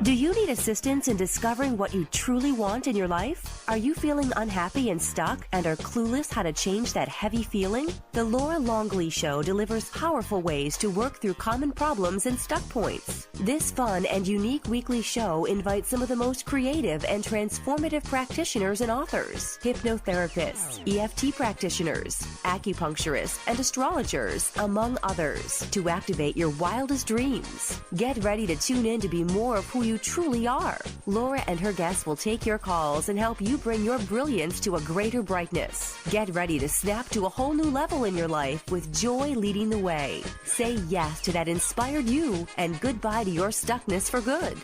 Do you need assistance in discovering what you truly want in your life? Are you feeling unhappy and stuck and are clueless how to change that heavy feeling? The Laura Longley Show delivers powerful ways to work through common problems and stuck points. This fun and unique weekly show invites some of the most creative and transformative practitioners and authors, hypnotherapists, EFT practitioners, acupuncturists, and astrologers, among others, to activate your wildest dreams. Get ready to tune in to be more of who you truly are. Laura and her guests will take your calls and help you bring your brilliance to a greater brightness. Get ready to snap to a whole new level in your life with joy leading the way. Say yes to that inspired you and goodbye to your stuckness for good.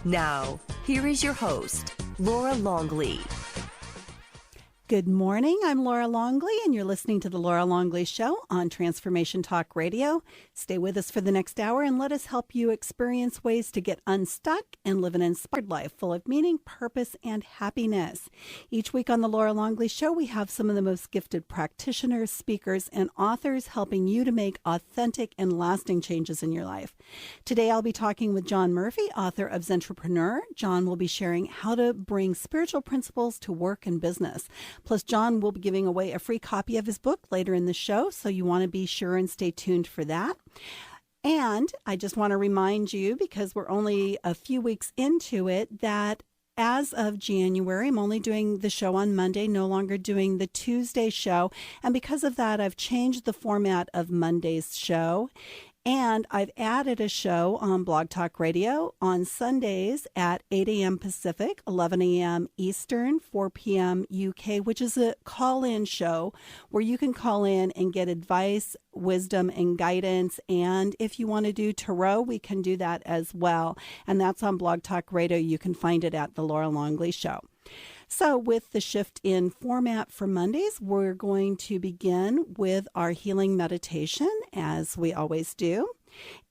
Now, here is your host, Laura Longley. Good morning. I'm Laura Longley, and you're listening to The Laura Longley Show on Transformation Talk Radio. Stay with us for the next hour and let us help you experience ways to get unstuck and live an inspired life full of meaning, purpose, and happiness. Each week on The Laura Longley Show, we have some of the most gifted practitioners, speakers, and authors helping you to make authentic and lasting changes in your life. Today, I'll be talking with John Murphy, author of Zentrepreneur. John will be sharing how to bring spiritual principles to work and business. Plus, John will be giving away a free copy of his book later in the show, so you want to be sure and stay tuned for that. And I just want to remind you, because we're only a few weeks into it, that as of January, I'm only doing the show on Monday, no longer doing the Tuesday show. And because of that, I've changed the format of Monday's show. And I've added a show on Blog Talk Radio on Sundays at 8 a.m. Pacific, 11 a.m. Eastern, 4 p.m. UK, which is a call-in show where you can call in and get advice, wisdom, and guidance. And if you want to do tarot, we can do that as well. And that's on Blog Talk Radio. You can find it at The Laura Longley Show. So with the shift in format for Mondays, we're going to begin with our healing meditation, as we always do.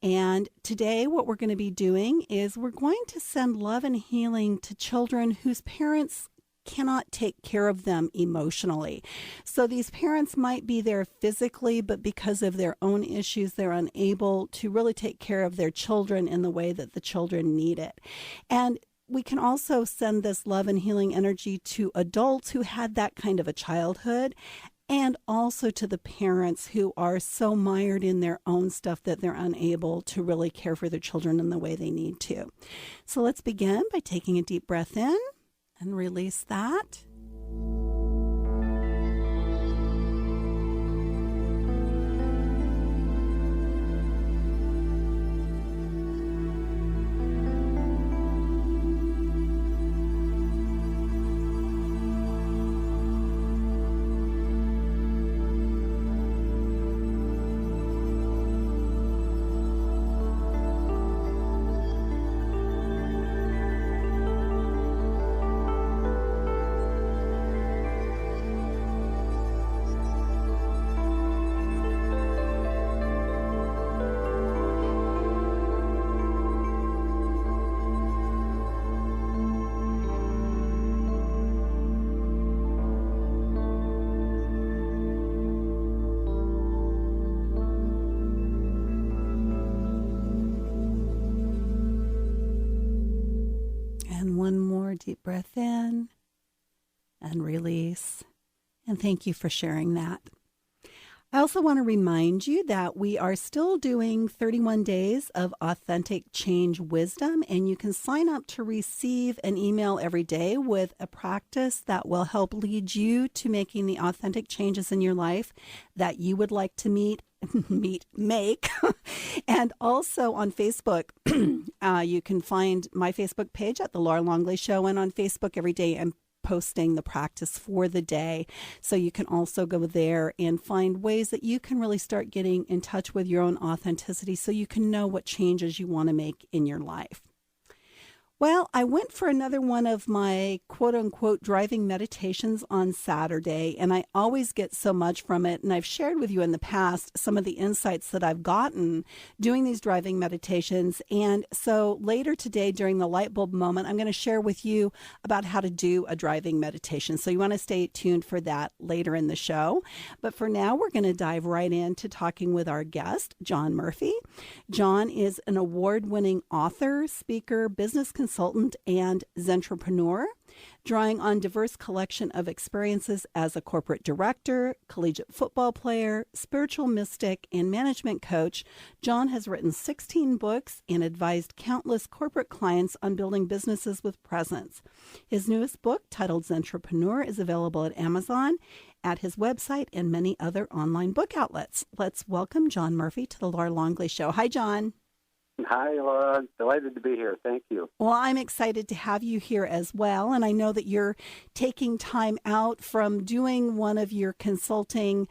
And today what we're going to be doing is we're going to send love and healing to children whose parents cannot take care of them emotionally. So these parents might be there physically, but because of their own issues, they're unable to really take care of their children in the way that the children need it. And we can also send this love and healing energy to adults who had that kind of a childhood, and also to the parents who are so mired in their own stuff that they're unable to really care for their children in the way they need to. So let's begin by taking a deep breath in and release that. One more deep breath in and release. And thank you for sharing that. I also want to remind you that we are still doing 31 days of authentic change wisdom, and you can sign up to receive an email every day with a practice that will help lead you to making the authentic changes in your life that you would like to make. And also on Facebook, you can find my Facebook page at The Laura Longley Show, and on Facebook every day I'm posting the practice for the day. So you can also go there and find ways that you can really start getting in touch with your own authenticity so you can know what changes you want to make in your life. Well, I went for another one of my quote-unquote driving meditations on Saturday, and I always get so much from it. And I've shared with you in the past some of the insights that I've gotten doing these driving meditations. And so later today, during the light bulb moment, I'm going to share with you about how to do a driving meditation. So you want to stay tuned for that later in the show. But for now, we're going to dive right into talking with our guest, John Murphy. John is an award-winning author, speaker, business consultant, consultant and Zentrepreneur, drawing on diverse collection of experiences as a corporate director, collegiate football player, spiritual mystic, and management coach. John has written 16 books and advised countless corporate clients on building businesses with presence. His newest book, titled Zentrepreneur, is available at Amazon, at his website, and many other online book outlets. Let's welcome John Murphy to the Laura Longley Show. Hi, John. Hi, Laura. Delighted to be here. Thank you. Well, I'm excited to have you here as well. And I know that you're taking time out from doing one of your consulting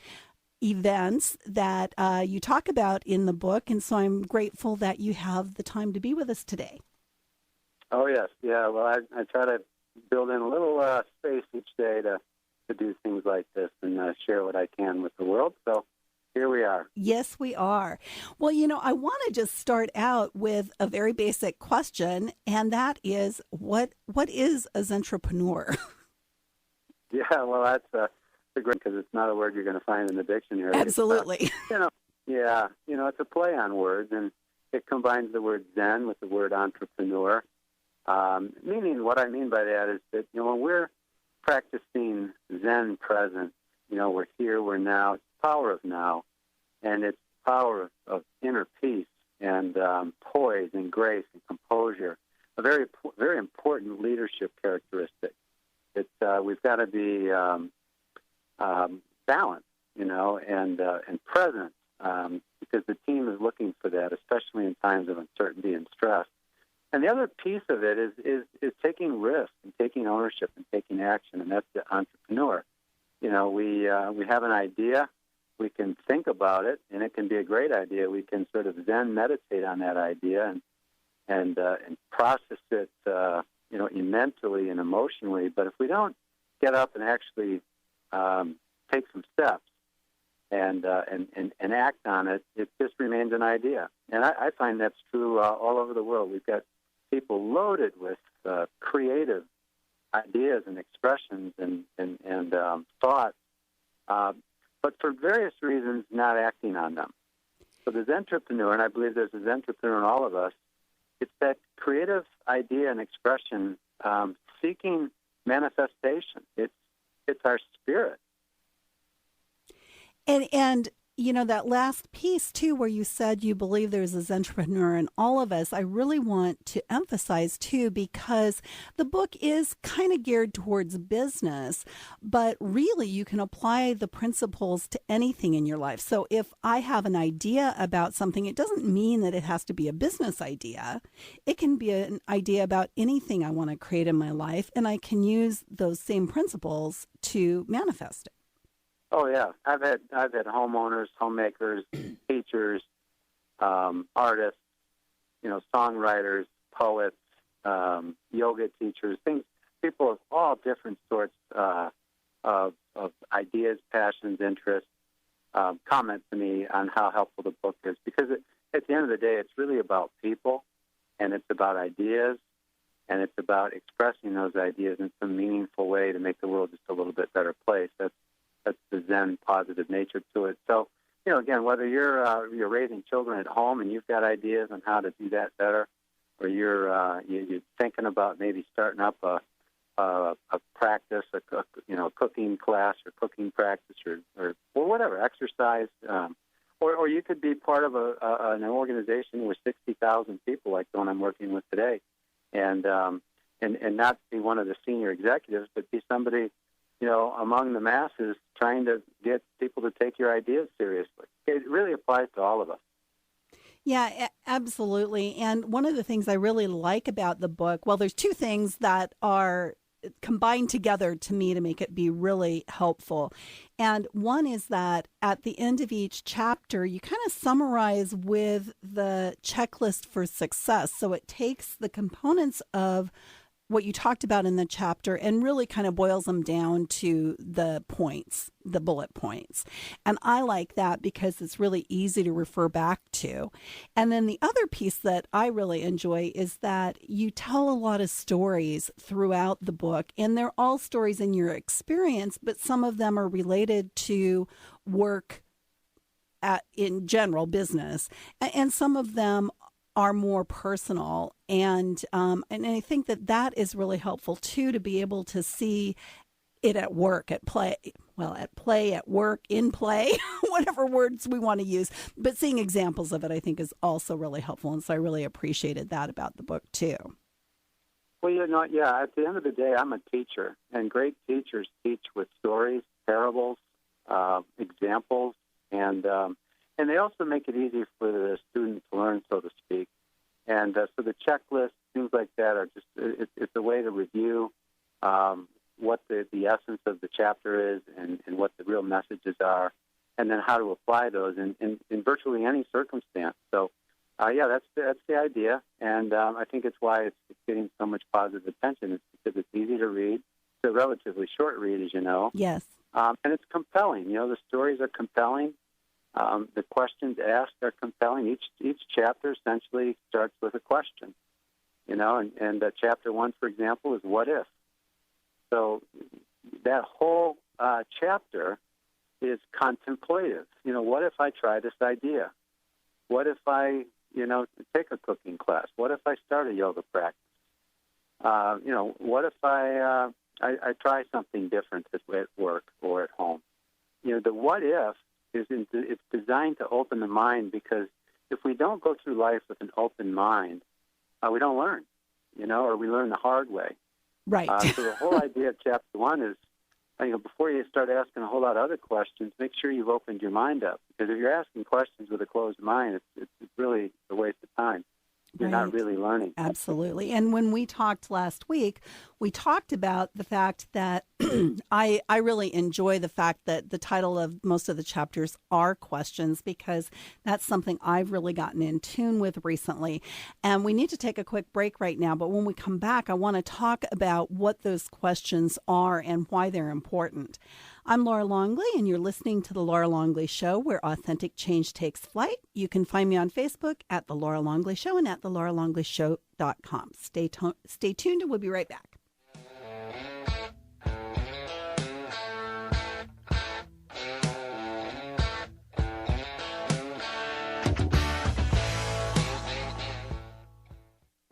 events that you talk about in the book. And so I'm grateful that you have the time to be with us today. Oh, yes. Yeah, well, I try to build in a little space each day to do things like this and share what I can with the world. So here we are. Yes, we are. Well, I want to just start out with a very basic question, and that is, what is a Zentrepreneur? Yeah, well, that's a great, because it's not a word you're going to find in the dictionary. Absolutely. It's a play on words, and it combines the word Zen with the word entrepreneur. Meaning, what I mean by that is that, when we're practicing Zen presence, we're here, we're now. It's the power of now, and it's the power of inner peace and poise and grace and composure. A very, very important leadership characteristic. We've got to be balanced, and present, because the team is looking for that, especially in times of uncertainty and stress. And the other piece of it is taking risks and taking ownership and taking action, and that's the entrepreneur. We have an idea, we can think about it, and it can be a great idea. We can sort of Zen meditate on that idea and process it, mentally and emotionally. But if we don't get up and actually take some steps and act on it, it just remains an idea. And I find that's true all over the world. We've got people loaded with creative ideas and expressions and thoughts, but for various reasons not acting on them. So the Zentrepreneur, and I believe there's a Zentrepreneur in all of us, it's that creative idea and expression seeking manifestation. It's our spirit. And that last piece, too, where you said you believe there's a Zentrepreneur in all of us, I really want to emphasize, too, because the book is kind of geared towards business, but really you can apply the principles to anything in your life. So if I have an idea about something, it doesn't mean that it has to be a business idea. It can be an idea about anything I want to create in my life, and I can use those same principles to manifest it. Oh yeah, I've had homeowners, homemakers, teachers, artists, songwriters, poets, yoga teachers, people of all different sorts of ideas, passions, interests, comment to me on how helpful the book is, because at the end of the day, it's really about people, and it's about ideas, and it's about expressing those ideas in some meaningful way to make the world just a little bit better place. That's the Zen positive nature to it. So, again, whether you're raising children at home and you've got ideas on how to do that better, or you're thinking about maybe starting up a practice, a cooking class or cooking practice, or whatever, exercise, or you could be part of an organization with 60,000 people like the one I'm working with today, and not be one of the senior executives, but be somebody among the masses, trying to get people to take your ideas seriously. It really applies to all of us. Yeah, absolutely. And one of the things I really like about the book, well, there's two things that are combined together to me to make it be really helpful. And one is that at the end of each chapter, you kind of summarize with the checklist for success. So it takes the components of what you talked about in the chapter and really kind of boils them down to the points, the bullet points. And I like that because it's really easy to refer back to. And then the other piece that I really enjoy is that you tell a lot of stories throughout the book, and they're all stories in your experience, but some of them are related to work in general business, and some of them are more personal. And I think that is really helpful, too, to be able to see it at work, at play, at work, in play, whatever words we want to use. But seeing examples of it, I think, is also really helpful. And so I really appreciated that about the book, too. Well, at the end of the day, I'm a teacher, and great teachers teach with stories, parables, examples, and they also make it easy for the student to learn, so to speak. And so the checklist, things like that, are just it's a way to review what the essence of the chapter is and what the real messages are, and then how to apply those in virtually any circumstance. So, that's the idea, and I think it's why it's getting so much positive attention. It's because it's easy to read. It's a relatively short read, as you know. Yes. And it's compelling. The stories are compelling. The questions asked are compelling. Each chapter essentially starts with a question. And chapter 1, for example, is what if. So that whole chapter is contemplative. What if I try this idea? What if I, take a cooking class? What if I start a yoga practice? What if I try something different at work or at home? The what if it's designed to open the mind, because if we don't go through life with an open mind, we don't learn, or we learn the hard way. Right. So the whole idea of chapter 1 is, before you start asking a whole lot of other questions, make sure you've opened your mind up. Because if you're asking questions with a closed mind, it's really a waste of time. You're not really learning. Absolutely. And when we talked last week, we talked about the fact that I really enjoy the fact that the title of most of the chapters are questions, because that's something I've really gotten in tune with recently. And we need to take a quick break right now. But when we come back, I want to talk about what those questions are and why they're important. I'm Laura Longley, and you're listening to The Laura Longley Show, where authentic change takes flight. You can find me on Facebook at The Laura Longley Show and at thelauralongleyshow.com. Stay tuned, and we'll be right back.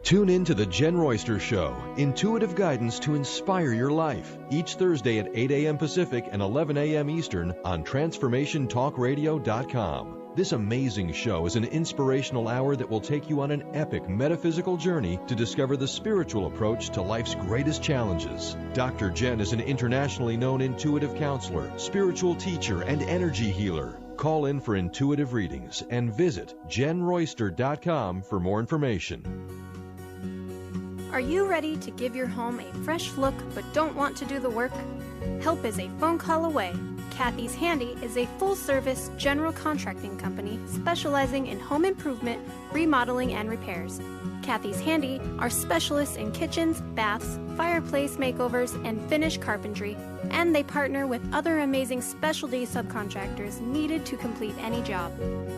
Tune in to The Jen Royster Show, intuitive guidance to inspire your life, each Thursday at 8 a.m. Pacific and 11 a.m. Eastern on TransformationTalkRadio.com. This amazing show is an inspirational hour that will take you on an epic metaphysical journey to discover the spiritual approach to life's greatest challenges. Dr. Jen is an internationally known intuitive counselor, spiritual teacher, and energy healer. Call in for intuitive readings and visit JenRoyster.com for more information. Are you ready to give your home a fresh look but don't want to do the work? Help is a phone call away. Kathy's Handy is a full-service general contracting company specializing in home improvement, remodeling, and repairs. Kathy's Handy are specialists in kitchens, baths, fireplace makeovers, and finish carpentry, and they partner with other amazing specialty subcontractors needed to complete any job.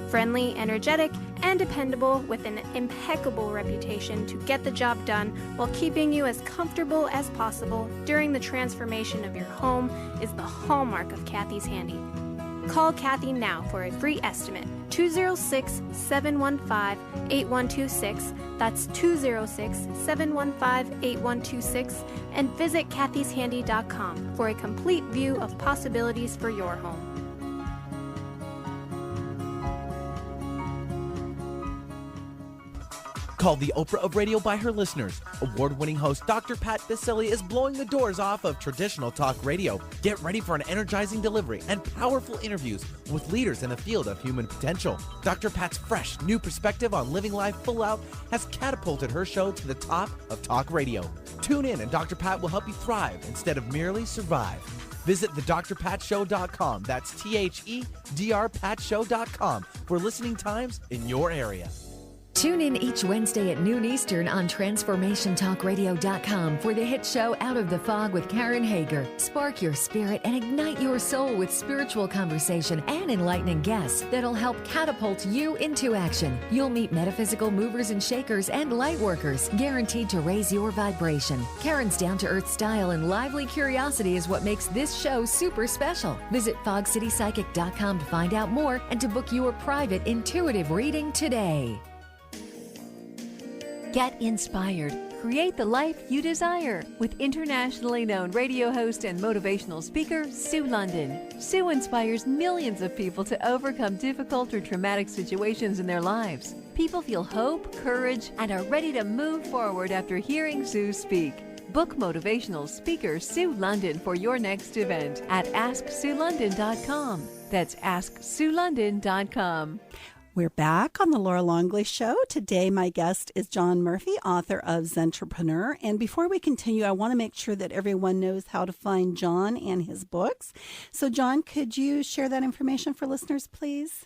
Friendly, energetic, and dependable, with an impeccable reputation to get the job done while keeping you as comfortable as possible during the transformation of your home is the hallmark of Kathy's Handy. Call Kathy now for a free estimate. 206-715-8126. That's 206-715-8126. And visit kathyshandy.com for a complete view of possibilities for your home. Called the Oprah of radio by her listeners, award-winning host Dr. Pat Baccili is blowing the doors off of traditional talk radio. Get ready for an energizing delivery and powerful interviews with leaders in the field of human potential. Dr. Pat's fresh, new perspective on living life full out has catapulted her show to the top of talk radio. Tune in and Dr. Pat will help you thrive instead of merely survive. Visit thedrpatshow.com. That's THEDRPatShow.com for listening times in your area. Tune in each Wednesday at noon Eastern on TransformationTalkRadio.com for the hit show Out of the Fog with Karen Hager. Spark your spirit and ignite your soul with spiritual conversation and enlightening guests that'll help catapult you into action. You'll meet metaphysical movers and shakers and light workers, guaranteed to raise your vibration. Karen's down-to-earth style and lively curiosity is what makes this show super special. Visit FogCityPsychic.com to find out more and to book your private intuitive reading today. Get inspired. Create the life you desire with internationally known radio host and motivational speaker, Sue London. Sue inspires millions of people to overcome difficult or traumatic situations in their lives. People feel hope, courage, and are ready to move forward after hearing Sue speak. Book motivational speaker Sue London for your next event at AskSueLondon.com. That's AskSueLondon.com. We're back on the Laura Longley Show. Today, my guest is John Murphy, author of Zentrepreneur. And before we continue, I want to make sure that everyone knows how to find John and his books. So, John, could you share that information for listeners, please?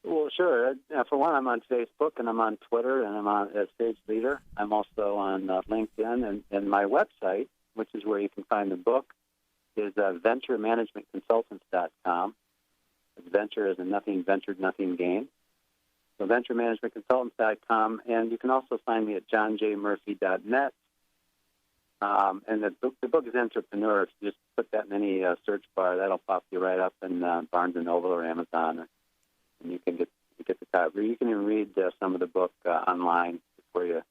Well, sure. For one, I'm on Facebook, and I'm on Twitter, and I'm on Stage Leader. I'm also on LinkedIn, and my website, which is where you can find the book, is VentureManagementConsultants.com. Venture is a nothing ventured, nothing gained. So VentureManagementConsultants.com, and you can also find me at johnjmurphy.net. And the book is Zentrepreneur. If you just put that in any search bar, that'll pop you right up in Barnes & Noble or Amazon, and you can get the copy. You can even read some of the book online before you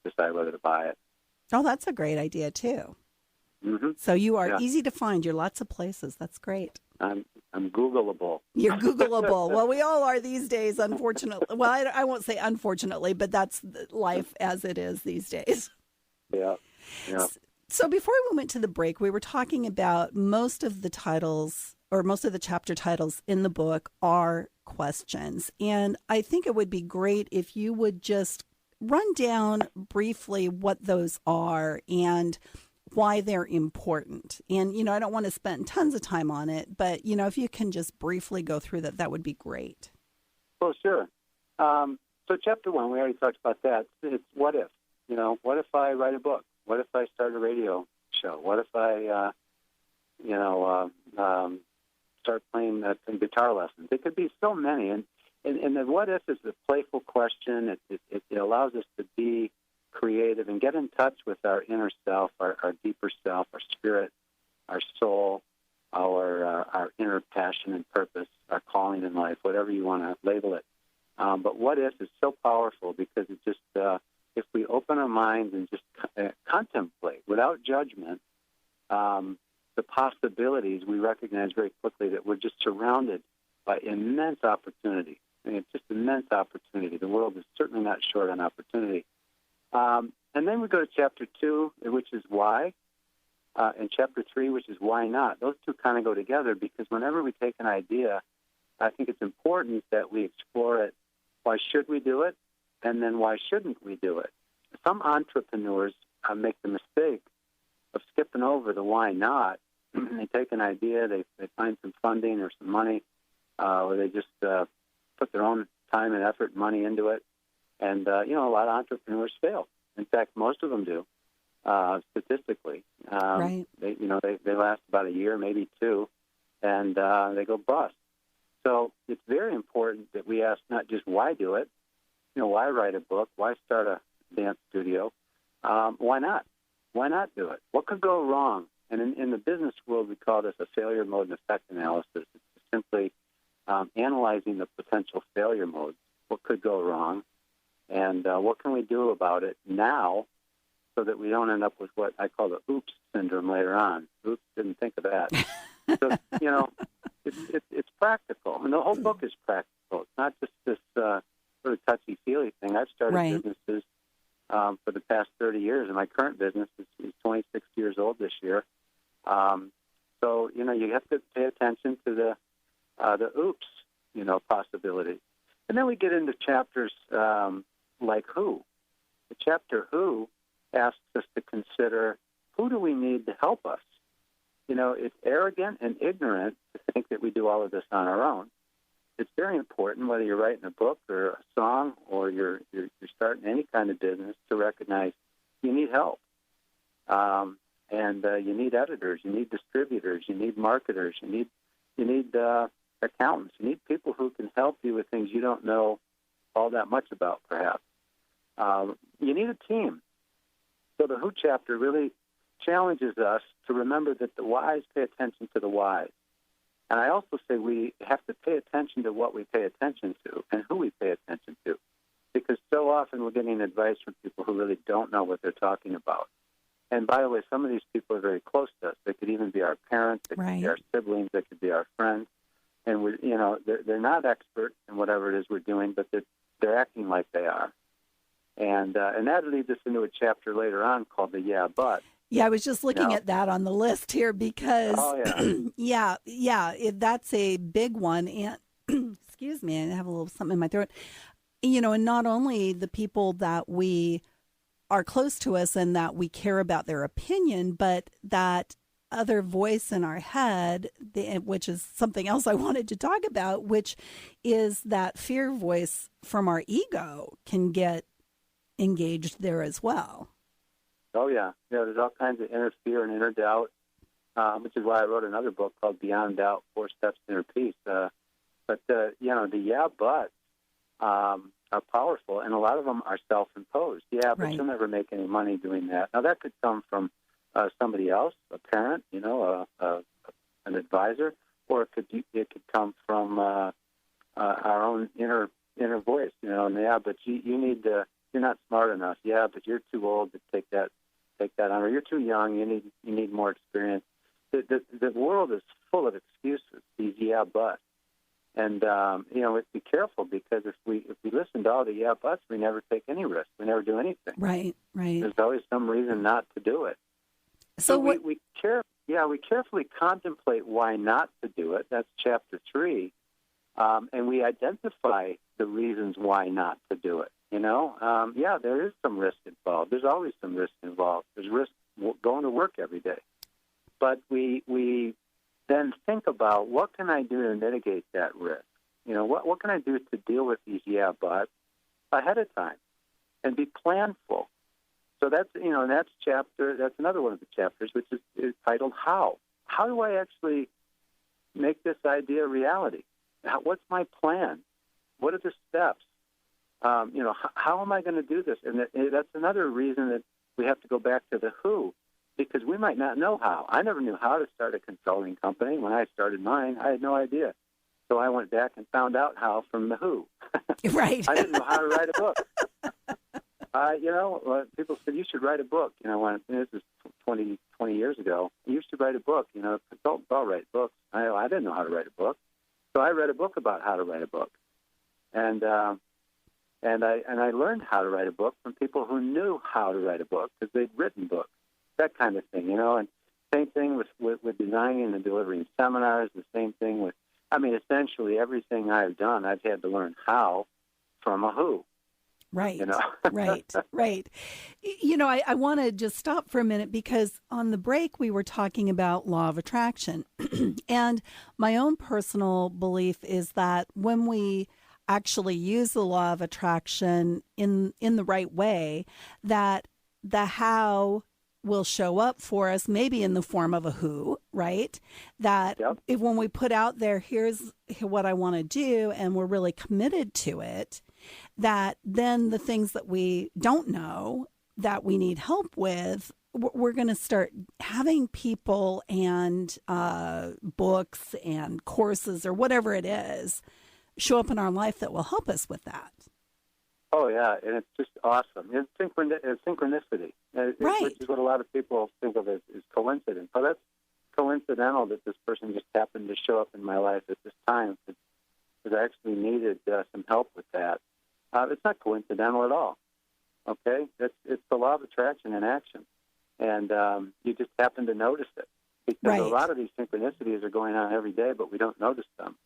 decide whether to buy it. Oh, that's a great idea, too. Mm-hmm. So you are easy to find. You're lots of places. That's great. I'm Googleable. You're Googleable. Well, we all are these days, unfortunately. Well, I won't say unfortunately, but that's life as it is these days. Yeah. So before we went to the break, we were talking about most of the titles or most of the chapter titles in the book are questions. And I think it would be great if you would just run down briefly what those are and why they're important. And, I don't want to spend tons of time on it, but, if you can just briefly go through that would be great. Well, sure. So chapter 1, we already talked about that. It's what if? What if I write a book? What if I start a radio show? What if I, start playing some guitar lessons? It could be so many. And the what if is a playful question. It allows us to be creative and get in touch with our inner self, our deeper self, our spirit, our soul, our inner passion and purpose, our calling in life, whatever you want to label it. But what if is so powerful because it just, if we open our minds and just contemplate without judgment the possibilities, we recognize very quickly that we're just surrounded by immense opportunity. It's just immense opportunity. The world is certainly not short on opportunity. And then we go to chapter 2, which is why, and chapter 3, which is why not. Those two kind of go together because whenever we take an idea, I think it's important that we explore it. Why should we do it? And then why shouldn't we do it? Some entrepreneurs make the mistake of skipping over the why not. They take an idea, they find some funding or some money, or they just put their own time and effort and money into it. And, a lot of entrepreneurs fail. In fact, most of them do, statistically. Right. They last about a year, maybe two, and they go bust. So it's very important that we ask not just why do it, why write a book, why start a dance studio, why not? Why not do it? What could go wrong? And in the business world, we call this a failure mode and effect analysis. It's simply analyzing the potential failure modes. What could go wrong? And what can we do about it now so that we don't end up with what I call the oops syndrome later on? Oops, didn't think of that. So, it's practical. And the whole book is practical. It's not just this sort of touchy-feely thing. I've started businesses for the past 30 years, and my current business is 26 years old this year. So, you have to pay attention to the oops, possibilities. And then we get into chapters like who. The chapter who asks us to consider who do we need to help us. It's arrogant and ignorant to think that we do all of this on our own. It's very important, whether you're writing a book or a song or you're starting any kind of business, to recognize you need help. And you need editors, you need distributors, you need marketers, you need accountants, you need people who can help you with things you don't know all that much about, perhaps. You need a team. So the who chapter really challenges us to remember that the whys pay attention to the whys. And I also say we have to pay attention to what we pay attention to and who we pay attention to. Because so often we're getting advice from people who really don't know what they're talking about. And by the way, some of these people are very close to us. They could even be our parents, they could be our siblings, they could be our friends. And they're not expert in whatever it is we're doing, but they're acting like they are. And that leads us into a chapter later on called the Yeah, But. Yeah, I was just looking at that on the list here because, that's a big one. And excuse me, I have a little something in my throat. And not only the people that we are close to us and that we care about their opinion, but that other voice in our head, which is something else I wanted to talk about, which is that fear voice from our ego can get engaged there as well. Oh, yeah. There's all kinds of inner fear and inner doubt, which is why I wrote another book called Beyond Doubt, 4 Steps to Inner Peace. The yeah, but are powerful, and a lot of them are self-imposed. Yeah, but you'll never make any money doing that. Now, that could come from somebody else, a parent, an advisor, or it could come from our own inner voice, and yeah, but you need to, you're not smart enough. Yeah, but you're too old to take that on, or you're too young. You need more experience. The world is full of excuses. These yeah buts, and be careful, because if we listen to all the yeah buts, we never take any risk. We never do anything. Right. There's always some reason not to do it. So we carefully contemplate why not to do it. That's chapter 3, and we identify the reasons why not to do it. There is some risk involved. There's always some risk involved. There's risk going to work every day. But we then think about, what can I do to mitigate that risk? What can I do to deal with these yeah buts ahead of time and be planful? So that's that's another one of the chapters, which is titled How. How do I actually make this idea a reality? What's my plan? What are the steps? How am I going to do this? And that's another reason that we have to go back to the who, because we might not know how. I never knew how to start a consulting company. When I started mine, I had no idea. So I went back and found out how from the who. Right. I didn't know how to write a book. People said, you should write a book. This is 20 years ago. You should write a book. Consultants all write books. I didn't know how to write a book. So I read a book about how to write a book. And I learned how to write a book from people who knew how to write a book, because they'd written books, that kind of thing, And same thing with designing and delivering seminars, the same thing with, essentially everything I've done, I've had to learn how from a who. Right, right. I want to just stop for a minute, because on the break we were talking about law of attraction. And my own personal belief is that when we actually use the law of attraction in the right way, that the how will show up for us, maybe in the form of a who, right? That if when we put out there, here's what I want to do, and we're really committed to it, that then the things that we don't know that we need help with, we're going to start having people and books and courses or whatever it is show up in our life that will help us with that. Oh, yeah, and it's just awesome. It's synchronicity, right. Which is what a lot of people think of as coincidence. So that's coincidental that this person just happened to show up in my life at this time, because I actually needed some help with that. It's not coincidental at all, okay? It's the law of attraction in action, and you just happen to notice it, because a lot of these synchronicities are going on every day, but we don't notice them.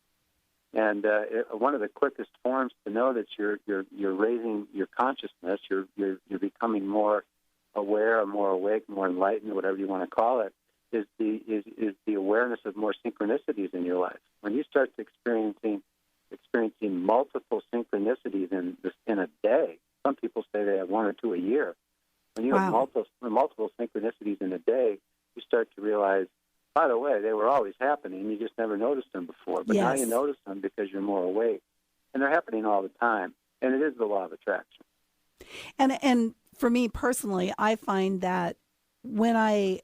And one of the quickest forms to know that you're raising your consciousness, you're becoming more aware, or more awake, more enlightened, whatever you want to call it, is the awareness of more synchronicities in your life. When you start experiencing multiple synchronicities in a day, some people say they have 1 or 2 a year. When you have multiple synchronicities in a day, you start to realize, by the way, they were always happening. You just never noticed them before. But now you notice them because you're more awake. And they're happening all the time. And it is the law of attraction. And for me personally, I find that when I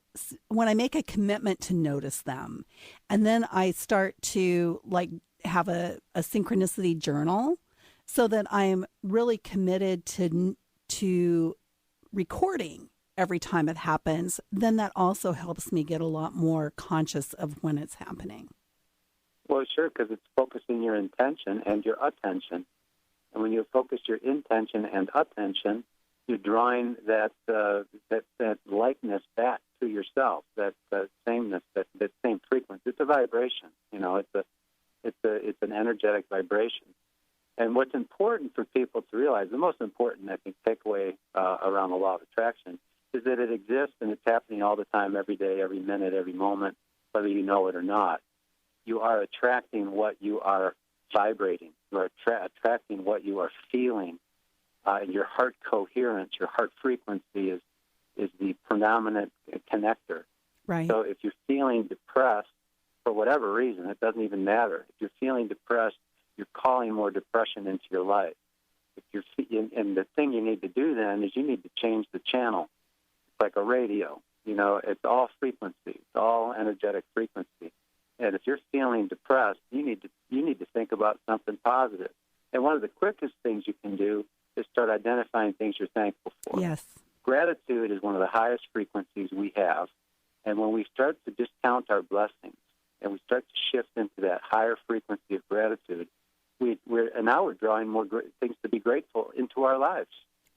make a commitment to notice them, and then I start to have a synchronicity journal, so that I'm really committed to recording every time it happens, then that also helps me get a lot more conscious of when it's happening. Well, sure, because it's focusing your intention and your attention. And when you focus your intention and attention, you're drawing that likeness back to yourself, that sameness, that same frequency. It's a vibration, it's an energetic vibration. And what's important for people to realize, the most important, I think, takeaway around the law of attraction is that it exists and it's happening all the time, every day, every minute, every moment, whether you know it or not. You are attracting what you are vibrating. You are attracting what you are feeling. Your heart coherence, your heart frequency is the predominant connector. Right. So if you're feeling depressed for whatever reason, it doesn't even matter. If you're feeling depressed, you're calling more depression into your life. And the thing you need to do then is you need to change the channel. It's like a radio. It's all frequency. It's all energetic frequency. And if you're feeling depressed, you need to think about something positive. And one of the quickest things you can do is start identifying things you're thankful for. Yes. Gratitude is one of the highest frequencies we have. And when we start to discount our blessings and we start to shift into that higher frequency of gratitude, now we're drawing more things to be grateful into our lives.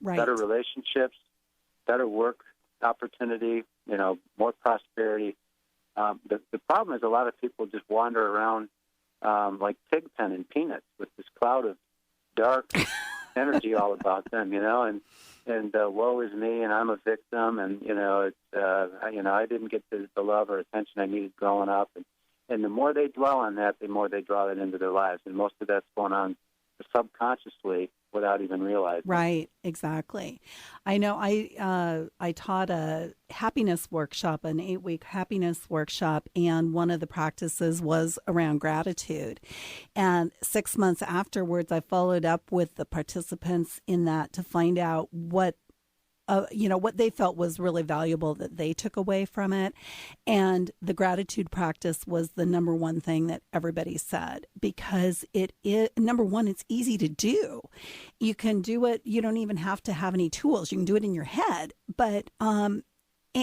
Right. Better relationships, better work opportunity, more prosperity. The problem is a lot of people just wander around like Pigpen and Peanuts with this cloud of dark energy all about them, and woe is me, and I'm a victim, and I didn't get the love or attention I needed growing up, and the more they dwell on that, the more they draw that into their lives, and most of that's going on subconsciously without even realizing. Right, exactly. I know I taught a happiness workshop, an 8-week happiness workshop, and one of the practices was around gratitude. And 6 months afterwards, I followed up with the participants in that to find out what they felt was really valuable that they took away from it. And the gratitude practice was the number one thing that everybody said, because it is, number one, it's easy to do. You can do it. You don't even have to have any tools. You can do it in your head, but,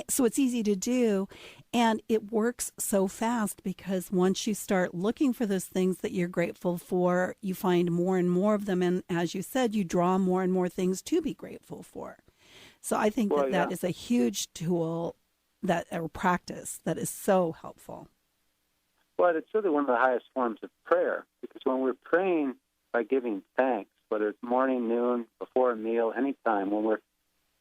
so it's easy to do, and it works so fast because once you start looking for those things that you're grateful for, you find more and more of them. And as you said, you draw more and more things to be grateful for. So I think that is a huge tool or practice that is so helpful. Well, it's really one of the highest forms of prayer, because when we're praying by giving thanks, whether it's morning, noon, before a meal, anytime, when we're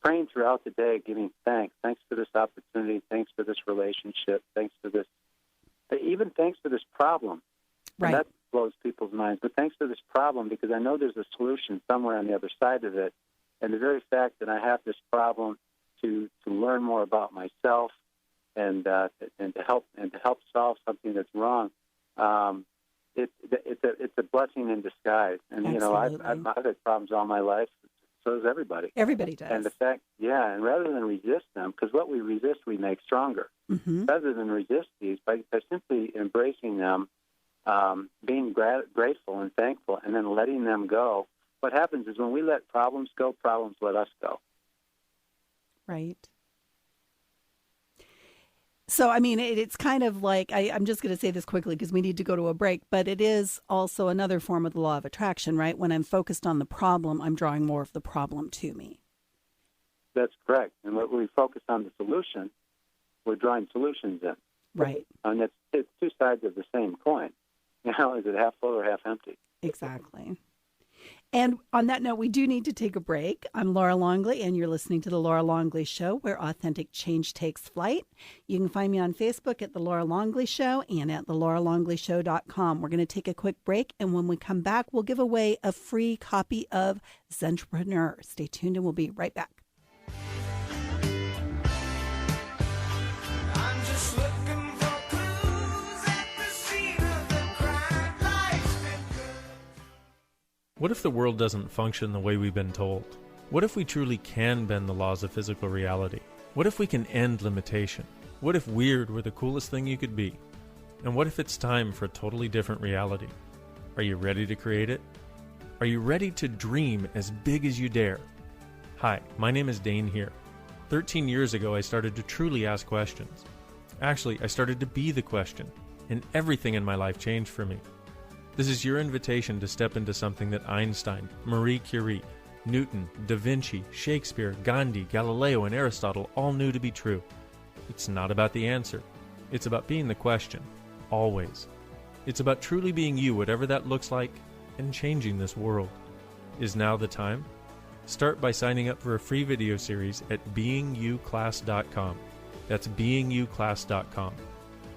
praying throughout the day, giving thanks for this opportunity, thanks for this relationship, thanks for this, even thanks for this problem. Right. And that blows people's minds. But thanks for this problem, because I know there's a solution somewhere on the other side of it. And the very fact that I have this problem to learn more about myself and to help solve something that's wrong, it's a blessing in disguise. And Absolutely. I've had problems all my life. So does everybody. Everybody does. And the fact, and rather than resist them, because what we resist we make stronger. Mm-hmm. Rather than resist these, by simply embracing them, being grateful and thankful, and then letting them go. What happens is when we let problems go, problems let us go. Right. So, I mean, it's kind of like, I'm just going to say this quickly because we need to go to a break, but it is also another form of the law of attraction, right? When I'm focused on the problem, I'm drawing more of the problem to me. That's correct. And when we focus on the solution, we're drawing solutions in. Right. And it's two sides of the same coin. Is it half full or half empty? Exactly. And on that note, we do need to take a break. I'm Laura Longley, and you're listening to The Laura Longley Show, where authentic change takes flight. You can find me on Facebook at The Laura Longley Show and at thelauralongleyshow.com. We're going to take a quick break, and when we come back, we'll give away a free copy of Zentrepreneur. Stay tuned, and we'll be right back. What if the world doesn't function the way we've been told? What if we truly can bend the laws of physical reality? What if we can end limitation? What if weird were the coolest thing you could be? And what if it's time for a totally different reality? Are you ready to create it? Are Are you ready to dream as big as you dare? Hi, my name is Dane here. 13 years ago, I started to truly ask questions. Actually, I started to be the question, and everything in my life changed for me. This is your invitation to step into something that Einstein, Marie Curie, Newton, Da Vinci, Shakespeare, Gandhi, Galileo, and Aristotle all knew to be true. It's not about the answer. It's about being the question, always. It's about truly being you, whatever that looks like, and changing this world. Is now the time? Start by signing up for a free video series at beingyouclass.com. That's beingyouclass.com.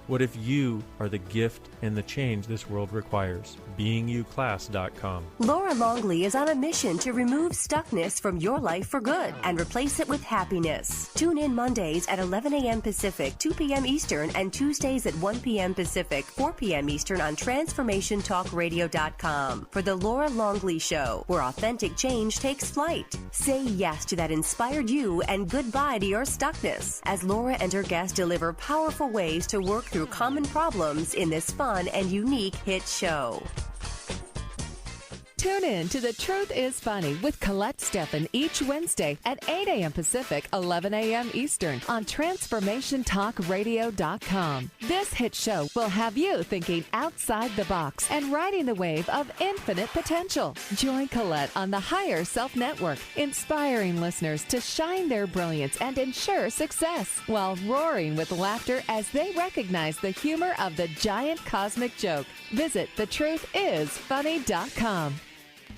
What if you are the gift and the change this world requires? beingyouclass.com. Laura Longley is on a mission to remove stuckness from your life for good and replace it with happiness. Tune in Mondays at 11 a.m. Pacific, 2 p.m. Eastern, and Tuesdays at 1 p.m. Pacific, 4 p.m. Eastern on TransformationTalkRadio.com for The Laura Longley Show, where authentic change takes flight. Say yes to that inspired you and goodbye to your stuckness as Laura and her guests deliver powerful ways to work through common problems in this fun and unique hit show. Tune in to The Truth is Funny with Colette Steffen each Wednesday at 8 a.m. Pacific, 11 a.m. Eastern on TransformationTalkRadio.com. This hit show will have you thinking outside the box and riding the wave of infinite potential. Join Colette on the Higher Self Network, inspiring listeners to shine their brilliance and ensure success while roaring with laughter as they recognize the humor of the giant cosmic joke. Visit thetruthисfunny.com.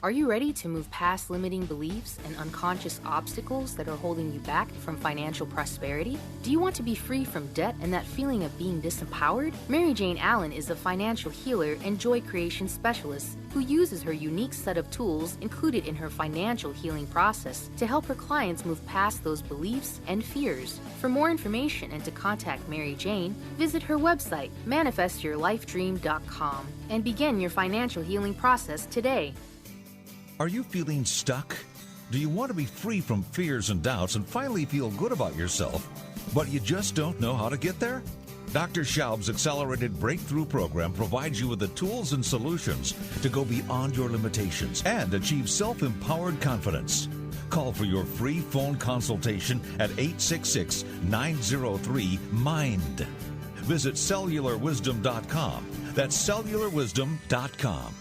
Are you ready to move past limiting beliefs and unconscious obstacles that are holding you back from financial prosperity? Do you want to be free from debt and that feeling of being disempowered? Mary Jane Allen is a financial healer and joy creation specialist who uses her unique set of tools included in her financial healing process to help her clients move past those beliefs and fears. For more information and to contact Mary Jane, visit her website, manifestyourlifedream.com, and begin your financial healing process today. Are you feeling stuck? Do you want to be free from fears and doubts and finally feel good about yourself, but you just don't know how to get there? Dr. Schaub's Accelerated Breakthrough Program provides you with the tools and solutions to go beyond your limitations and achieve self-empowered confidence. Call for your free phone consultation at 866-903-MIND. Visit cellularwisdom.com. That's cellularwisdom.com.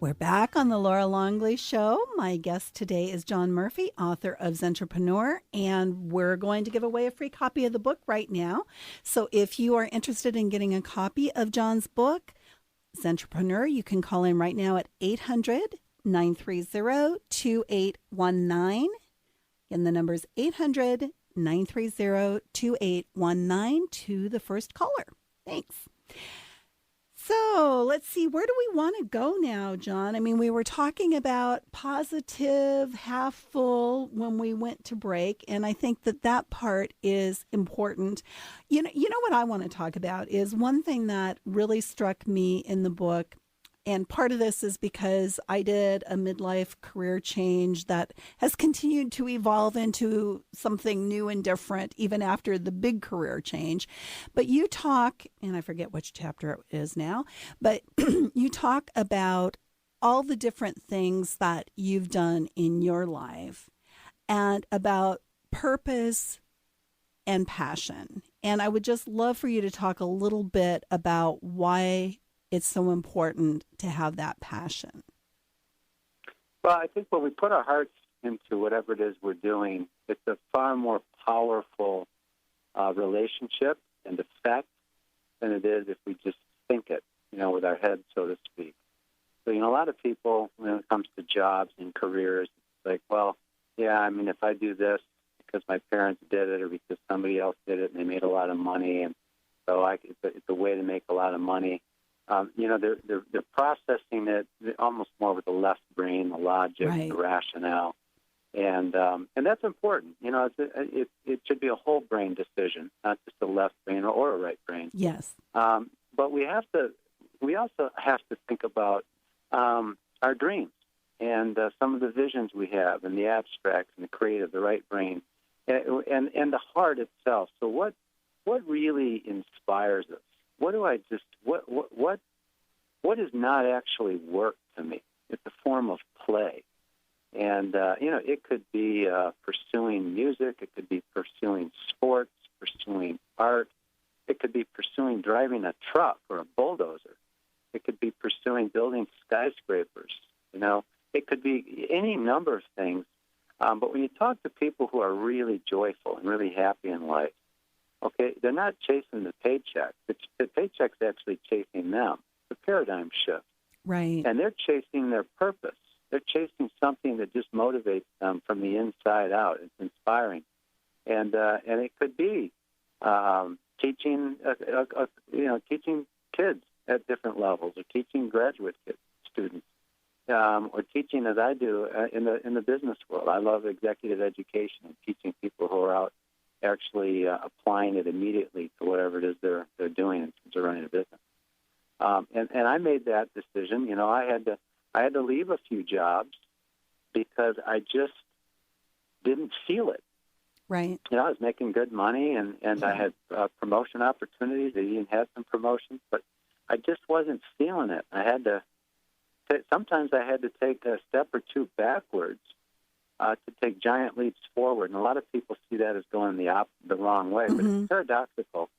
We're back on the Laura Longley Show. My guest today is John Murphy, author of Zentrepreneur, and we're going to give away a free copy of the book right now. So if you are interested in getting a copy of John's book, Zentrepreneur, you can call in right now at 800-930-2819. And the number is 800-930-2819 to the first caller. Thanks. So let's see, where do we want to go now, John? I mean, we were talking about positive, half full when we went to break, and I think that part is important. You know what I want to talk about is one thing that really struck me in the book, and part of this is because I did a midlife career change that has continued to evolve into something new and different even after the big career change. But you talk, and I forget which chapter it is now, but you talk about all the different things that you've done in your life and about purpose and passion. And I would just love for you to talk a little bit about why it's so important to have that passion. Well, I think when we put our hearts into whatever it is we're doing, it's a far more powerful relationship and effect than it is if we just think it, with our head, so to speak. So, a lot of people, when it comes to jobs and careers, it's like, well, yeah, I mean, if I do this because my parents did it or because somebody else did it and they made a lot of money, and so it's a way to make a lot of money. They're processing it almost more with the left brain, the logic, right, the rationale, and that's important. It should be a whole brain decision, not just a left brain or a right brain. Yes. But we also have to think about our dreams and some of the visions we have, and the abstract and the creative, the right brain, and the heart itself. So what really inspires us? What does not actually work to me? It's a form of play. And, it could be pursuing music. It could be pursuing sports, pursuing art. It could be pursuing driving a truck or a bulldozer. It could be pursuing building skyscrapers. It could be any number of things. But when you talk to people who are really joyful and really happy in life, okay, they're not chasing the paycheck. The paycheck's actually chasing them. The paradigm shift. Right. And they're chasing their purpose. They're chasing something that just motivates them from the inside out. It's inspiring. And it could be teaching, teaching kids at different levels, or teaching graduate students, or teaching, as I do, in the business world. I love executive education and teaching people who are out actually applying it immediately to whatever it is they're doing in terms of running a business. And I made that decision. I had to leave a few jobs because I just didn't feel it. Right. I was making good money, and I had promotion opportunities. I even had some promotions, but I just wasn't feeling it. Sometimes I had to take a step or two backwards to take giant leaps forward. And a lot of people see that as going the wrong way, but it's paradoxical.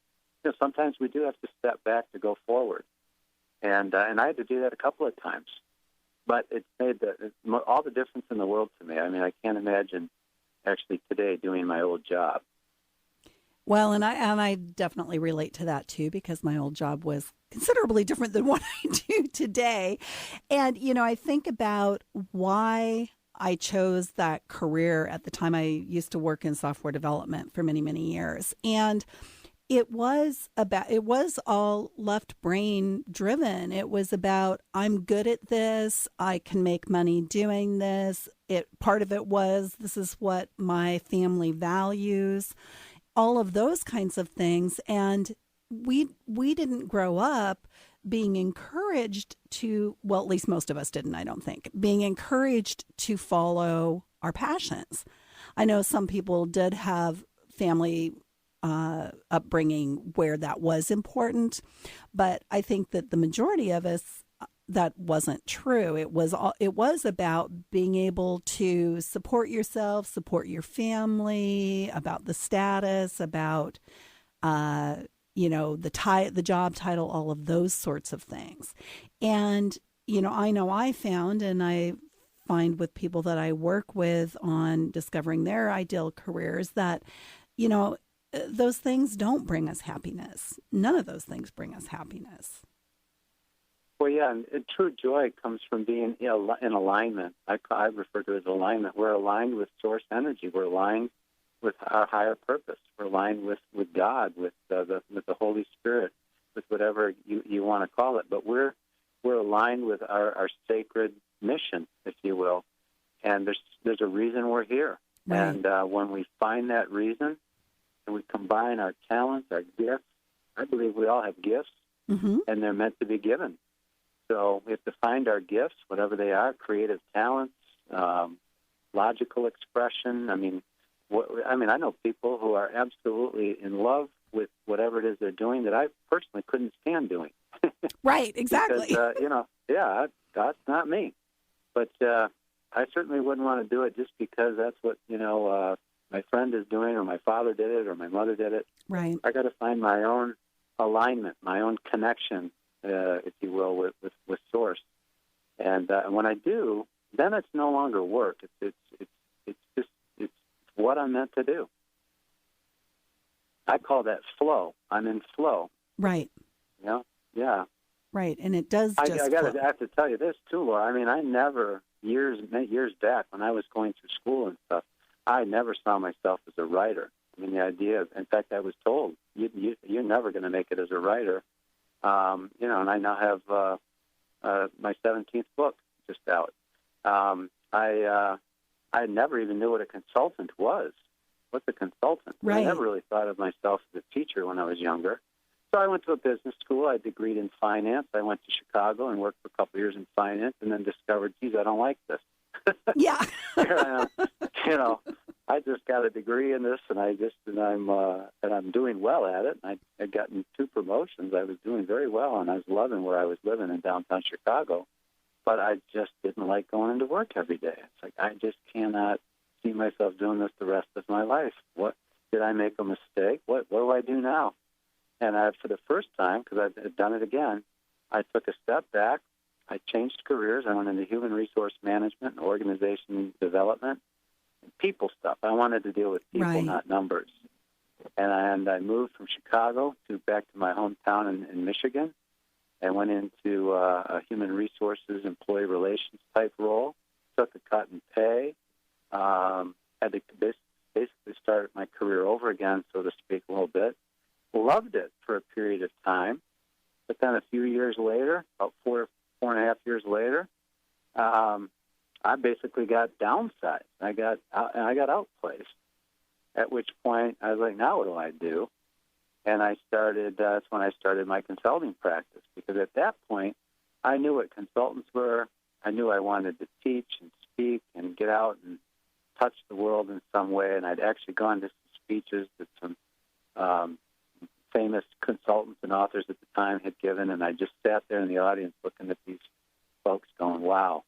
Sometimes we do have to step back to go forward. And I had to do that a couple of times. But it's made all the difference in the world to me. I mean, I can't imagine actually today doing my old job. Well, and I definitely relate to that too, because my old job was considerably different than what I do today. And, I think about why I chose that career at the time. I used to work in software development for many, many years. And it was all left brain driven. It was about, I'm good at this. I can make money doing this. Part of it was, this is what my family values, all of those kinds of things. And we didn't grow up being encouraged to, well, at least most of us didn't, I don't think, being encouraged to follow our passions. I know some people did have family upbringing where that was important, but I think that the majority of us, that wasn't true. It was about being able to support yourself, support your family, about the status, about the job title, all of those sorts of things. And I know I found, and I find with people that I work with on discovering their ideal careers, that those things don't bring us happiness. None of those things bring us happiness. Well, yeah, and true joy comes from being in alignment. I refer to it as alignment. We're aligned with source energy. We're aligned with our higher purpose. We're aligned with God, with the Holy Spirit, with whatever you want to call it. But we're aligned with our sacred mission, if you will. And there's a reason we're here. Right. And when we find that reason, and we combine our talents, our gifts, I believe we all have gifts, and they're meant to be given. So we have to find our gifts, whatever they are, creative talents, logical expression. I know people who are absolutely in love with whatever it is they're doing that I personally couldn't stand doing. Right, exactly. Because, that's not me. But I certainly wouldn't want to do it just because that's what, my friend is doing, or my father did it, or my mother did it. Right. I got to find my own alignment, my own connection, if you will, with source. And when I do, then it's no longer work. It's what I'm meant to do. I call that flow. I'm in flow. Right. Yeah. Right, and it does just I have to tell you this, too, Laura. I never, years back when I was going through school and stuff, I never saw myself as a writer. The idea of, in fact, I was told, you're never going to make it as a writer. And I now have my 17th book just out. I never even knew what a consultant was. What's a consultant? Right. I never really thought of myself as a teacher when I was younger. So I went to a business school. I degreed in finance. I went to Chicago and worked for a couple of years in finance, and then discovered, geez, I don't like this. Yeah. I just got a degree in this, and I'm doing well at it. I'd gotten 2 promotions. I was doing very well, and I was loving where I was living in downtown Chicago. but I just didn't like going into work every day. It's like, I just cannot see myself doing this the rest of my life. What did I make a mistake? What do I do now? And for the first time, because I've done it again, I took a step back. I changed careers. I went into human resource management and organization development and people stuff. I wanted to deal with people, Right. not numbers. And I moved from Chicago back to my hometown in Michigan and went into a human resources, employee relations type role, took a cut in pay, had to basically start my career over again, so to speak, a little bit. Loved it for a period of time. But then a few years later, about four and a half years later, I basically got downsized. I got outplaced. At which point I was like, now what do I do? And that's when I started my consulting practice, because at that point I knew what consultants were. I knew I wanted to teach and speak and get out and touch the world in some way. And I'd actually gone to some speeches that some famous consultants and authors at the time had given, and I just sat there in the audience looking at these folks going, wow,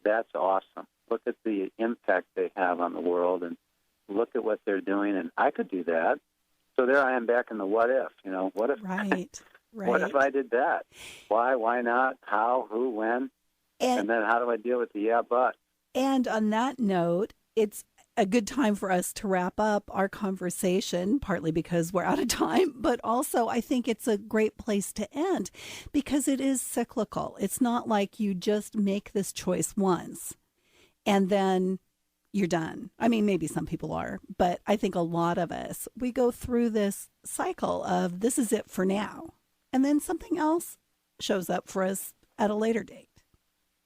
that's awesome. Look at the impact they have on the world, and look at what they're doing, and I could do that. So there I am back in the what if, what if, Right. what if I did that? Why not? How, who, when? And then how do I deal with the yeah, but? And on that note, it's a good time for us to wrap up our conversation, partly because we're out of time, but also I think it's a great place to end because it is cyclical. It's not like you just make this choice once and then you're done. I mean, maybe some people are, but I think a lot of us, we go through this cycle of this is it for now. And then something else shows up for us at a later date.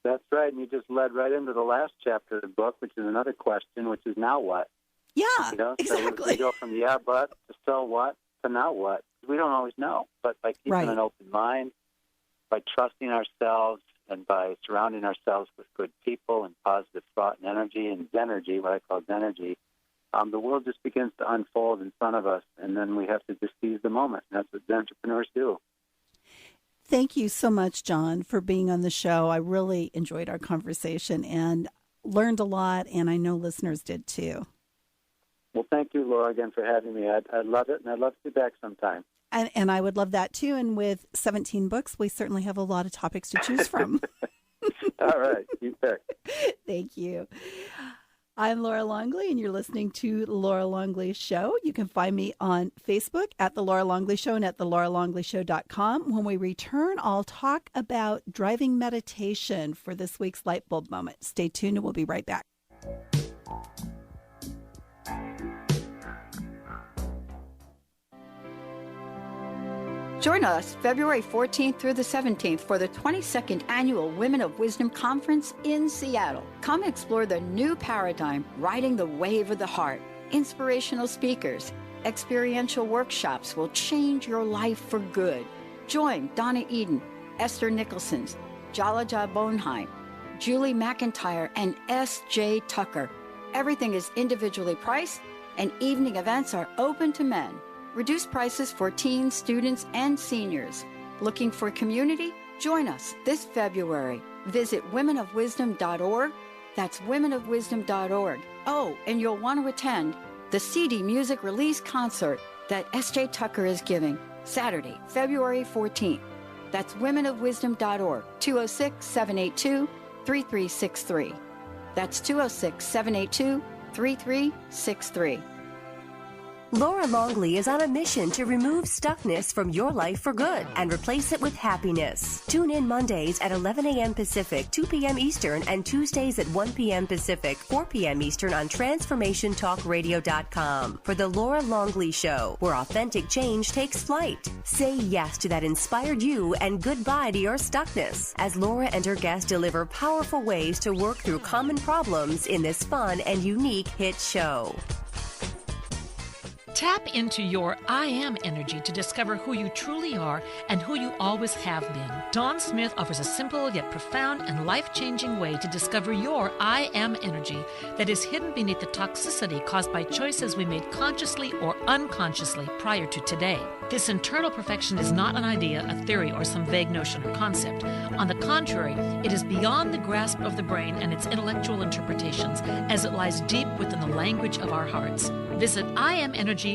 That's right, and you just led right into the last chapter of the book, which is another question, which is now what? Yeah, exactly. So we go from yeah, but to so what to now what. We don't always know, but by keeping an open mind, by trusting ourselves, and by surrounding ourselves with good people and positive thought and energy and Zenergy, what I call Zenergy, the world just begins to unfold in front of us, and then we have to just seize the moment. And that's what Zentrepreneurs do. Thank you so much, John, for being on the show. I really enjoyed our conversation and learned a lot, and I know listeners did too. Well, thank you, Laura, again for having me. I'd love it, and I'd love to be back sometime. And I would love that too. And with 17 books, we certainly have a lot of topics to choose from. All right, you pick. Thank you. I'm Laura Longley, and you're listening to The Laura Longley Show. You can find me on Facebook at The Laura Longley Show and at thelauralongleyshow.com. When we return, I'll talk about driving meditation for this week's light bulb moment. Stay tuned, and we'll be right back. Join us February 14th through the 17th for the 22nd Annual Women of Wisdom Conference in Seattle. Come explore the new paradigm, riding the wave of the heart. Inspirational speakers, experiential workshops will change your life for good. Join Donna Eden, Esther Nicholson, Jalaja Bonheim, Julie McIntyre, and S.J. Tucker. Everything is individually priced, and evening events are open to men. Reduced prices for teens, students, and seniors. Looking for community? Join us this February. Visit womenofwisdom.org. That's womenofwisdom.org. Oh, and you'll want to attend the CD music release concert that S.J. Tucker is giving Saturday, February 14th. That's womenofwisdom.org, 206-782-3363. That's 206-782-3363. Laura Longley is on a mission to remove stuckness from your life for good and replace it with happiness. Tune in Mondays at 11 a.m. Pacific, 2 p.m. Eastern, and Tuesdays at 1 p.m. Pacific, 4 p.m. Eastern on TransformationTalkRadio.com for The Laura Longley Show, where authentic change takes flight. Say yes to that inspired you and goodbye to your stuckness as Laura and her guests deliver powerful ways to work through common problems in this fun and unique hit show. Tap into your I Am energy to discover who you truly are and who you always have been. Dawn Smith offers a simple yet profound and life-changing way to discover your I Am energy that is hidden beneath the toxicity caused by choices we made consciously or unconsciously prior to today. This internal perfection is not an idea, a theory, or some vague notion or concept. On the contrary, it is beyond the grasp of the brain and its intellectual interpretations, as it lies deep within the language of our hearts. Visit iamenergy.ca.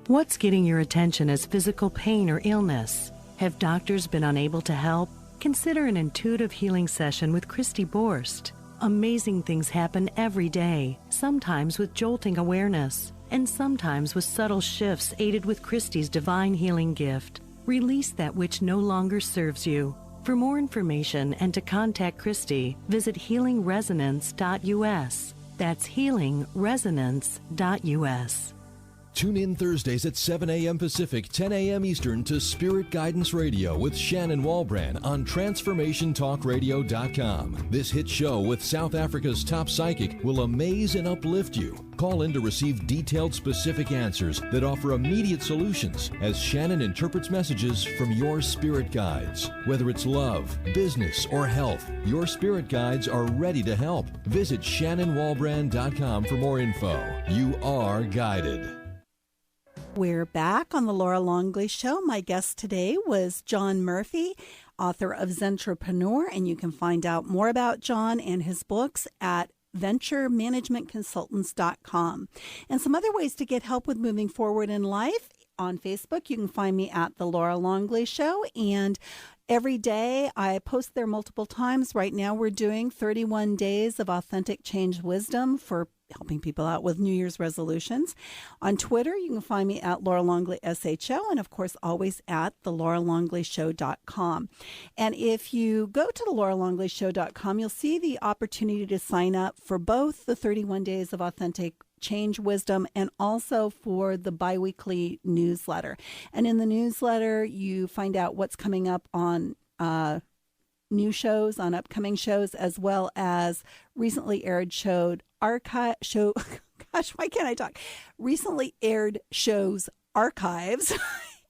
What's getting your attention as physical pain or illness? Have doctors been unable to help? Consider an intuitive healing session with Christy Borst. Amazing things happen every day, sometimes with jolting awareness, and sometimes with subtle shifts aided with Christy's divine healing gift. Release that which no longer serves you. For more information and to contact Christy, visit healingresonance.us. That's healingresonance.us. Tune in Thursdays at 7 a.m. Pacific, 10 a.m. Eastern to Spirit Guidance Radio with Shannon Walbrand on TransformationTalkRadio.com. This hit show with South Africa's top psychic will amaze and uplift you. Call in to receive detailed, specific answers that offer immediate solutions as Shannon interprets messages from your spirit guides. Whether it's love, business, or health, your spirit guides are ready to help. Visit ShannonWalbrand.com for more info. You are guided. We're back on the Laura Longley Show. My guest today was John Murphy, author of Zentrepreneur, and you can find out more about John and his books at venturemanagementconsultants.com. And some other ways to get help with moving forward in life. On Facebook, you can find me at the Laura Longley Show, and every day I post there multiple times. Right now we're doing 31 days of authentic change wisdom for helping people out with New Year's resolutions. On Twitter, you can find me at Laura Longley SHO, and of course, always at thelauralongleyshow.com. And if you go to thelauralongleyshow.com, you'll see the opportunity to sign up for both the 31 days of authentic change wisdom and also for the biweekly newsletter. And in the newsletter, you find out what's coming up on new shows, on upcoming shows, as well as recently aired recently aired shows archives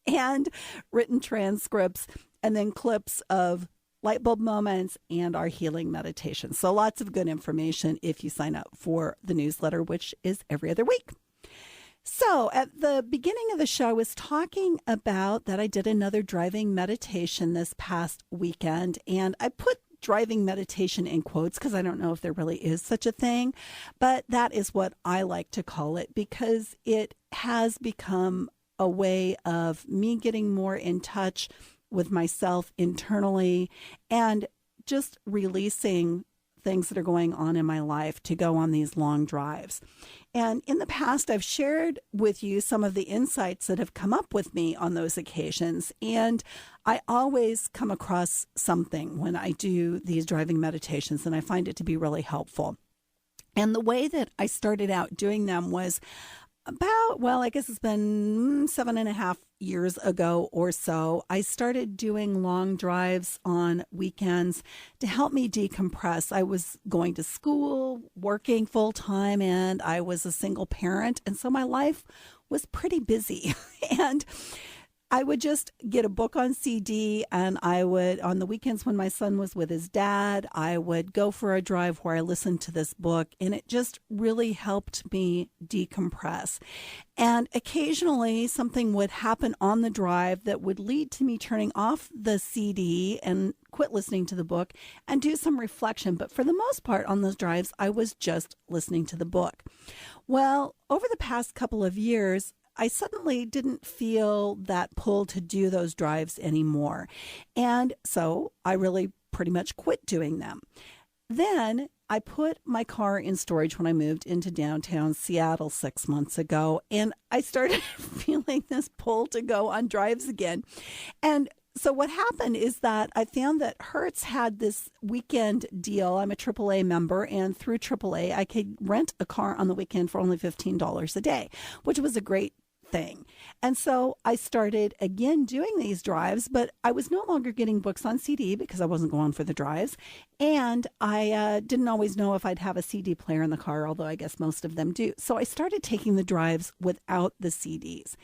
and written transcripts, and then clips of light bulb moments and our healing meditation. So lots of good information if you sign up for the newsletter, which is every other week. So at the beginning of the show, I was talking about that I did another driving meditation this past weekend, and I put driving meditation in quotes because I don't know if there really is such a thing, but that is what I like to call it because it has become a way of me getting more in touch with myself internally and just releasing things that are going on in my life to go on these long drives. And in the past, I've shared with you some of the insights that have come up with me on those occasions. And I always come across something when I do these driving meditations, and I find it to be really helpful. And the way that I started out doing them was I guess it's been 7.5 years ago or so. I started doing long drives on weekends to help me decompress. I was going to school, working full time, and I was a single parent. And so my life was pretty busy. And I would just get a book on CD, and I would, on the weekends when my son was with his dad, I would go for a drive where I listened to this book, and it just really helped me decompress. And occasionally something would happen on the drive that would lead to me turning off the CD and quit listening to the book and do some reflection. But for the most part on those drives, I was just listening to the book. Well, over the past couple of years, I suddenly didn't feel that pull to do those drives anymore. And so I really pretty much quit doing them. Then I put my car in storage when I moved into downtown Seattle 6 months ago, and I started feeling this pull to go on drives again. And so what happened is that I found that Hertz had this weekend deal. I'm a AAA member, and through AAA, I could rent a car on the weekend for only $15 a day, which was a great thing. And so I started again doing these drives, but I was no longer getting books on CD because I wasn't going for the drives. And I didn't always know if I'd have a CD player in the car, although I guess most of them do. So I started taking the drives without the CDs.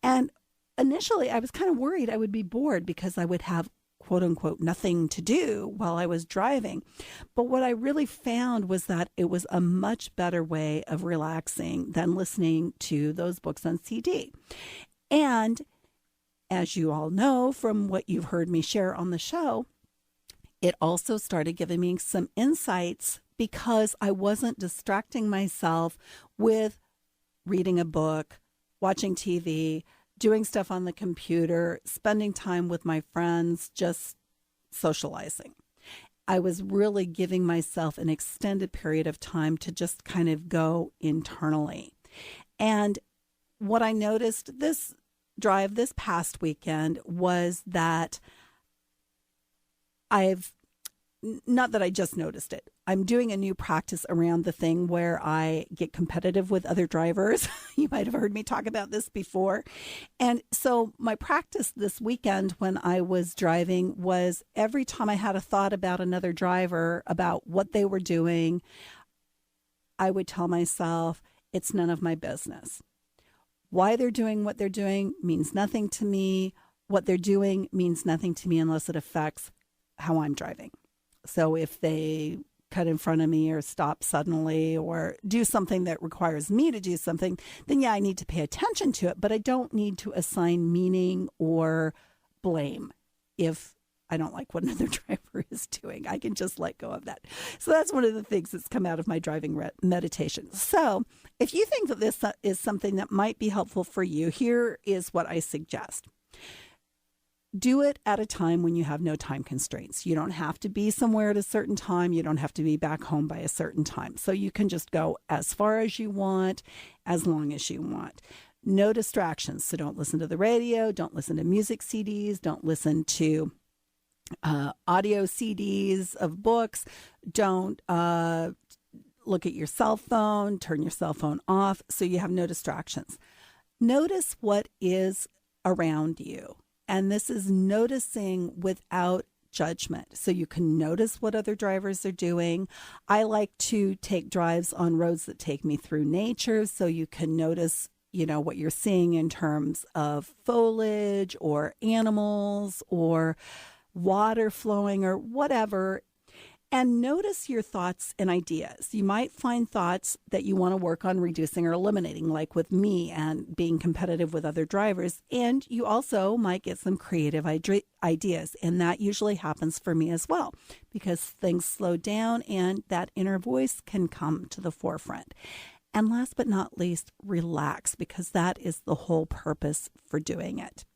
And initially I was kind of worried I would be bored because I would have quote unquote nothing to do while I was driving. But what I really found was that it was a much better way of relaxing than listening to those books on CD. And as you all know from what you've heard me share on the show, it also started giving me some insights because I wasn't distracting myself with reading a book, watching TV, doing stuff on the computer, spending time with my friends, just socializing. I was really giving myself an extended period of time to just kind of go internally. And what I noticed this drive this past weekend was that not that I just noticed it. I'm doing a new practice around the thing where I get competitive with other drivers. You might have heard me talk about this before. And so my practice this weekend when I was driving was every time I had a thought about another driver, about what they were doing, I would tell myself, it's none of my business. Why they're doing what they're doing means nothing to me. What they're doing means nothing to me unless it affects how I'm driving. So if they cut in front of me or stop suddenly or do something that requires me to do something, then yeah, I need to pay attention to it, but I don't need to assign meaning or blame if I don't like what another driver is doing. I can just let go of that. So that's one of the things that's come out of my driving meditation. So if you think that this is something that might be helpful for you, here is what I suggest. Do it at a time when you have no time constraints. You don't have to be somewhere at a certain time. You don't have to be back home by a certain time. So you can just go as far as you want, as long as you want. No distractions. So don't listen to the radio. Don't listen to music CDs. Don't listen to audio CDs of books. Don't look at your cell phone. Turn your cell phone off so you have no distractions. Notice what is around you. And this is noticing without judgment. So you can notice what other drivers are doing. I like to take drives on roads that take me through nature. So you can notice, what you're seeing in terms of foliage or animals or water flowing or whatever. And notice your thoughts and ideas. You might find thoughts that you want to work on reducing or eliminating, like with me and being competitive with other drivers. And you also might get some creative ideas. And that usually happens for me as well, because things slow down and that inner voice can come to the forefront. And last but not least, relax, because that is the whole purpose for doing it.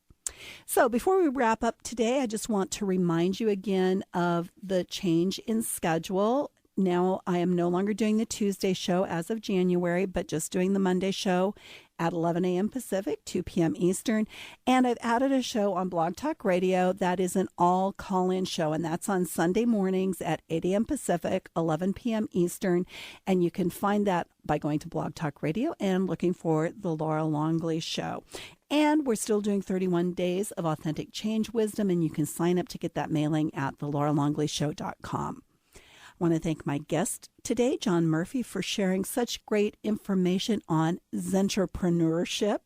So before we wrap up today, I just want to remind you again of the change in schedule. Now I am no longer doing the Tuesday show as of January, but just doing the Monday show at 11 a.m. Pacific, 2 p.m. Eastern. And I've added a show on Blog Talk Radio that is an all call-in show, and that's on Sunday mornings at 8 a.m. Pacific, 11 p.m. Eastern. And you can find that by going to Blog Talk Radio and looking for The Laura Longley Show. And we're still doing 31 days of authentic change wisdom, and you can sign up to get that mailing at thelauralongleyshow.com. I want to thank my guest today, John Murphy, for sharing such great information on Zentrepreneur.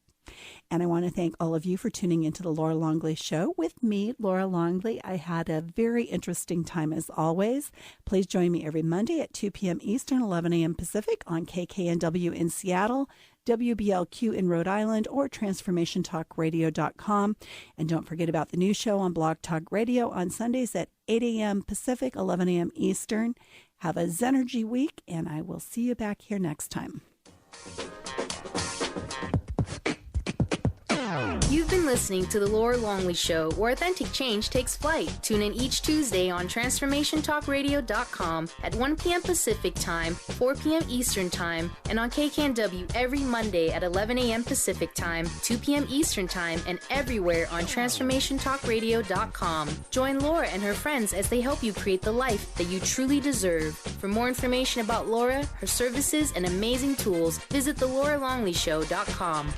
And I want to thank all of you for tuning into the Laura Longley Show with me, Laura Longley. I had a very interesting time as always. Please join me every Monday at 2 p.m. Eastern, 11 a.m. Pacific on KKNW in Seattle, WBLQ in Rhode Island, or TransformationTalkRadio.com. And don't forget about the new show on Blog Talk Radio on Sundays at 8 a.m. Pacific, 11 a.m. Eastern. Have a Zenergy week, and I will see you back here next time. You've been listening to The Laura Longley Show, where authentic change takes flight. Tune in each Tuesday on TransformationTalkRadio.com at 1 p.m. Pacific Time, 4 p.m. Eastern Time, and on KKNW every Monday at 11 a.m. Pacific Time, 2 p.m. Eastern Time, and everywhere on TransformationTalkRadio.com. Join Laura and her friends as they help you create the life that you truly deserve. For more information about Laura, her services, and amazing tools, visit TheLauraLongleyShow.com.